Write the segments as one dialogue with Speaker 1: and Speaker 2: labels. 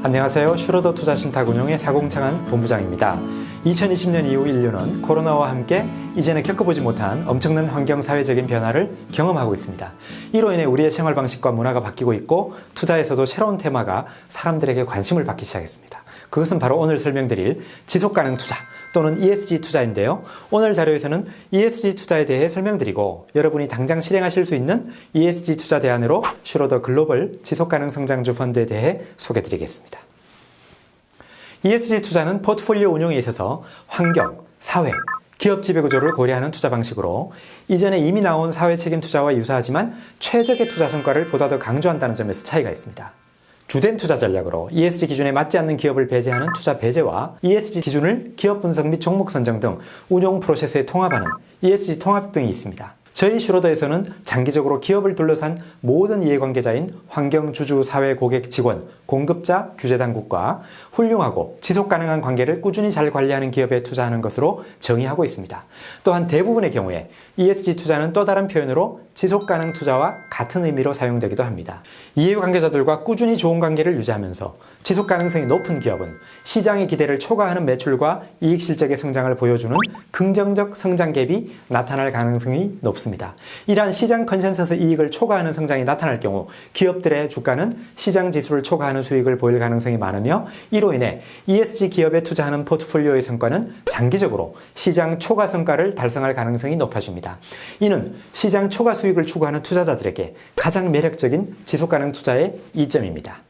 Speaker 1: 안녕하세요. 슈로더 투자신탁운용의 사공창한 본부장입니다. 2020년 이후 인류는 코로나와 함께 이전에 겪어보지 못한 엄청난 환경 사회적인 변화를 경험하고 있습니다. 이로 인해 우리의 생활 방식과 문화가 바뀌고 있고 투자에서도 새로운 테마가 사람들에게 관심을 받기 시작했습니다. 그것은 바로 오늘 설명드릴 지속가능 투자 또는 ESG 투자인데요. 오늘 자료에서는 ESG 투자에 대해 설명드리고 여러분이 당장 실행하실 수 있는 ESG 투자 대안으로 슈로더 글로벌 지속가능 성장주 펀드에 대해 소개드리겠습니다. ESG 투자는 포트폴리오 운용에 있어서 환경, 사회, 기업 지배구조를 고려하는 투자 방식으로 이전에 이미 나온 사회 책임 투자와 유사하지만 최적의 투자 성과를 보다 더 강조한다는 점에서 차이가 있습니다. 주된 투자 전략으로 ESG 기준에 맞지 않는 기업을 배제하는 투자 배제와 ESG 기준을 기업 분석 및 종목 선정 등 운용 프로세스에 통합하는 ESG 통합 등이 있습니다. 저희 슈로더에서는 장기적으로 기업을 둘러싼 모든 이해관계자인 환경, 주주, 사회, 고객, 직원, 공급자, 규제당국과 훌륭하고 지속가능한 관계를 꾸준히 잘 관리하는 기업에 투자하는 것으로 정의하고 있습니다. 또한 대부분의 경우에 ESG 투자는 또 다른 표현으로 지속가능 투자와 같은 의미로 사용되기도 합니다. 이해관계자들과 꾸준히 좋은 관계를 유지하면서 지속가능성이 높은 기업은 시장의 기대를 초과하는 매출과 이익 실적의 성장을 보여주는 긍정적 성장 갭이 나타날 가능성이 높습니다. 이러한 시장 컨센서스 이익을 초과하는 성장이 나타날 경우 기업들의 주가는 시장 지수를 초과하는 수익을 보일 가능성이 많으며 이로 인해 ESG 기업에 투자하는 포트폴리오의 성과는 장기적으로 시장 초과 성과를 달성할 가능성이 높아집니다. 이는 시장 초과 수익을 추구하는 투자자들에게 가장 매력적인 지속가능 투자의 이점입니다.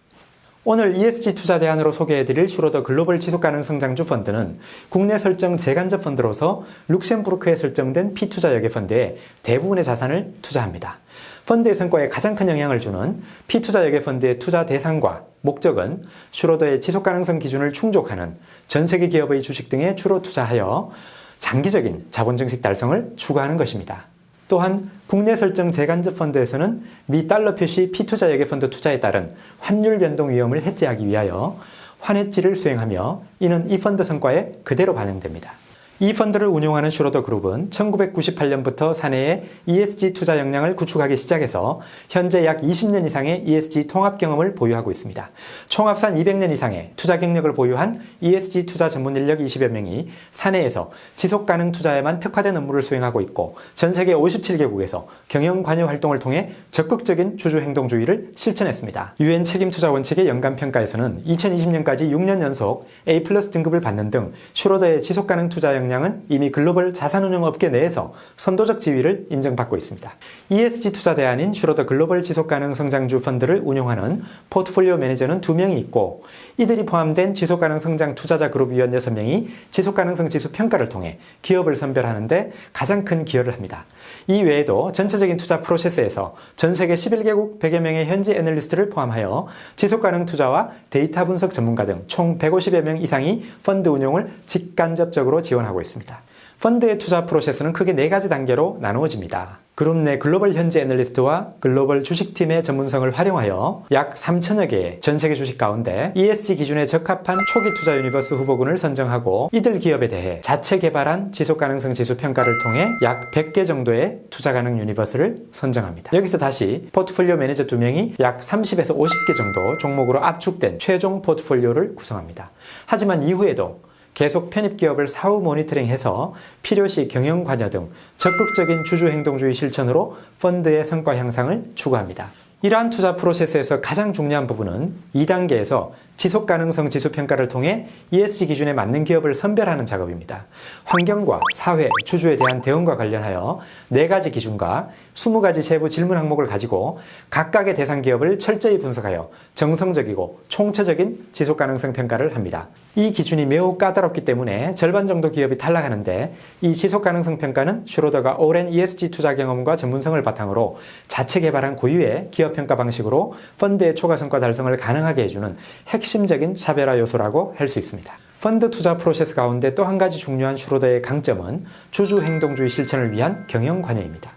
Speaker 1: 오늘 ESG 투자 대안으로 소개해드릴 슈로더 글로벌 지속가능 성장주 펀드는 국내 설정 재간접 펀드로서 룩셈부르크에 설정된 피투자 여객 펀드에 대부분의 자산을 투자합니다. 펀드의 성과에 가장 큰 영향을 주는 피투자 여객 펀드의 투자 대상과 목적은 슈로더의 지속가능성 기준을 충족하는 전 세계 기업의 주식 등에 주로 투자하여 장기적인 자본 증식 달성을 추구하는 것입니다. 또한 국내 설정 재간접 펀드에서는 미 달러 표시 피투자 여객 펀드 투자에 따른 환율 변동 위험을 해지하기 위하여 환해지를 수행하며 이는 이 펀드 성과에 그대로 반영됩니다. 이 펀드를 운용하는 슈로더 그룹은 1998년부터 사내에 ESG 투자 역량을 구축하기 시작해서 현재 약 20년 이상의 ESG 통합 경험을 보유하고 있습니다. 총합산 200년 이상의 투자 경력을 보유한 ESG 투자 전문 인력 20여 명이 사내에서 지속가능 투자에만 특화된 업무를 수행하고 있고 전 세계 57개국에서 경영 관여 활동을 통해 적극적인 주주 행동주의를 실천했습니다. UN 책임 투자 원칙의 연간 평가에서는 2020년까지 6년 연속 A+ 등급을 받는 등 슈로더의 지속가능 투자 역량은 이미 글로벌 자산운용 업계 내에서 선도적 지위를 인정받고 있습니다. ESG 투자 대안인 슈로더 글로벌 지속가능 성장주 펀드를 운용하는 포트폴리오 매니저는 2명이 있고 이들이 포함된 지속가능 성장 투자자 그룹 위원 6명이 지속가능성 지수 평가를 통해 기업을 선별하는 데 가장 큰 기여를 합니다. 이 외에도 전체적인 투자 프로세스에서 전 세계 11개국 100여 명의 현지 애널리스트를 포함하여 지속가능 투자와 데이터 분석 전문가 등 총 150여 명 이상이 펀드 운용을 직간접적으로 지원하고 있습니다. 펀드의 투자 프로세스는 크게 4가지 단계로 나누어집니다. 그룹 내 글로벌 현지 애널리스트와 글로벌 주식팀의 전문성을 활용하여 약 3천여 개의 전세계 주식 가운데 ESG 기준에 적합한 초기 투자 유니버스 후보군을 선정하고 이들 기업에 대해 자체 개발한 지속가능성 지수 평가를 통해 약 100개 정도의 투자 가능 유니버스를 선정합니다. 여기서 다시 포트폴리오 매니저 2명이 약 30에서 50개 정도 종목으로 압축된 최종 포트폴리오를 구성합니다. 하지만 이후에도 계속 편입기업을 사후 모니터링해서 필요시 경영 관여 등 적극적인 주주 행동주의 실천으로 펀드의 성과 향상을 추구합니다. 이러한 투자 프로세스에서 가장 중요한 부분은 2단계에서 지속가능성 지수 평가를 통해 ESG 기준에 맞는 기업을 선별하는 작업입니다. 환경과 사회, 주주에 대한 대응과 관련하여 4가지 기준과 20가지 세부 질문 항목을 가지고 각각의 대상 기업을 철저히 분석하여 정성적이고 총체적인 지속가능성 평가를 합니다. 이 기준이 매우 까다롭기 때문에 절반 정도 기업이 탈락하는데 이 지속가능성 평가는 슈로더가 오랜 ESG 투자 경험과 전문성을 바탕으로 자체 개발한 고유의 기업 평가 방식으로 펀드의 초과 성과 달성을 가능하게 해주는 핵심적인 차별화 요소라고 할 수 있습니다. 펀드 투자 프로세스 가운데 또 한 가지 중요한 슈로더의 강점은 주주 행동주의 실천을 위한 경영 관여입니다.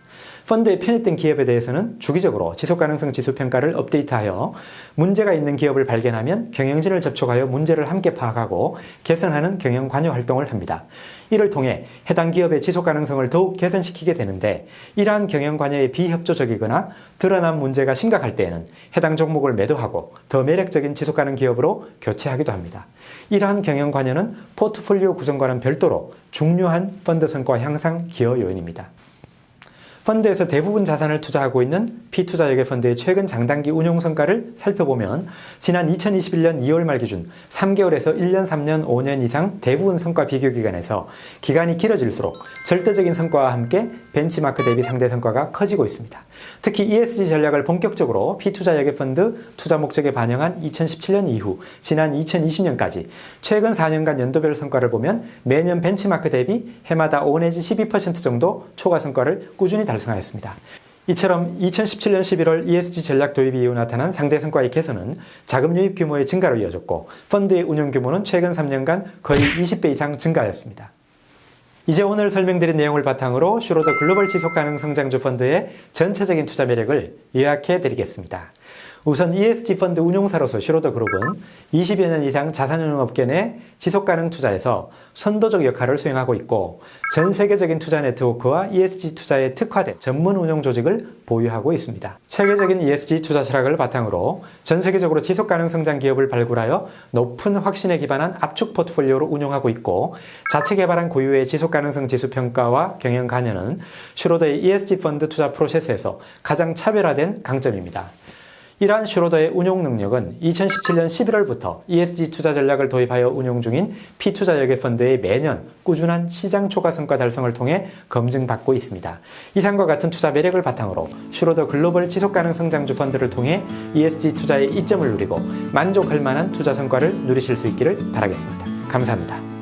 Speaker 1: 펀드에 편입된 기업에 대해서는 주기적으로 지속가능성 지수 평가를 업데이트하여 문제가 있는 기업을 발견하면 경영진을 접촉하여 문제를 함께 파악하고 개선하는 경영 관여 활동을 합니다. 이를 통해 해당 기업의 지속가능성을 더욱 개선시키게 되는데, 이러한 경영 관여에 비협조적이거나 드러난 문제가 심각할 때에는 해당 종목을 매도하고 더 매력적인 지속가능 기업으로 교체하기도 합니다. 이러한 경영 관여는 포트폴리오 구성과는 별도로 중요한 펀드 성과 향상 기여 요인입니다. 펀드에서 대부분 자산을 투자하고 있는 P투자역의 펀드의 최근 장단기 운용 성과를 살펴보면 지난 2021년 2월 말 기준 3개월에서 1년, 3년, 5년 이상 대부분 성과 비교 기간에서 기간이 길어질수록 절대적인 성과와 함께 벤치마크 대비 상대 성과가 커지고 있습니다. 특히 ESG 전략을 본격적으로 P투자역의 펀드 투자 목적에 반영한 2017년 이후 지난 2020년까지 최근 4년간 연도별 성과를 보면 매년 벤치마크 대비 해마다 5 내지 12% 정도 초과 성과를 꾸준히 달성하였습니다. 이처럼 2017년 11월 ESG 전략 도입 이후 나타난 상대 성과의 개선은 자금 유입 규모의 증가로 이어졌고, 펀드의 운용 규모는 최근 3년간 거의 20배 이상 증가하였습니다. 이제 오늘 설명드린 내용을 바탕으로 슈로더 글로벌 지속가능 성장주 펀드의 전체적인 투자 매력을 요약해 드리겠습니다. 우선 ESG 펀드 운용사로서 슈로더 그룹은 20여 년 이상 자산운용업계 내 지속가능 투자에서 선도적 역할을 수행하고 있고, 전 세계적인 투자 네트워크와 ESG 투자에 특화된 전문 운용 조직을 보유하고 있습니다. 체계적인 ESG 투자 철학을 바탕으로 전 세계적으로 지속가능 성장 기업을 발굴하여 높은 확신에 기반한 압축 포트폴리오로 운용하고 있고, 자체 개발한 고유의 지속가능성 지수 평가와 경영 관여는 슈로더의 ESG 펀드 투자 프로세스에서 가장 차별화된 강점입니다. 이러한 슈로더의 운용 능력은 2017년 11월부터 ESG 투자 전략을 도입하여 운용 중인 P투자역의 펀드의 매년 꾸준한 시장 초과 성과 달성을 통해 검증받고 있습니다. 이상과 같은 투자 매력을 바탕으로 슈로더 글로벌 지속가능 성장주 펀드를 통해 ESG 투자의 이점을 누리고 만족할 만한 투자 성과를 누리실 수 있기를 바라겠습니다. 감사합니다.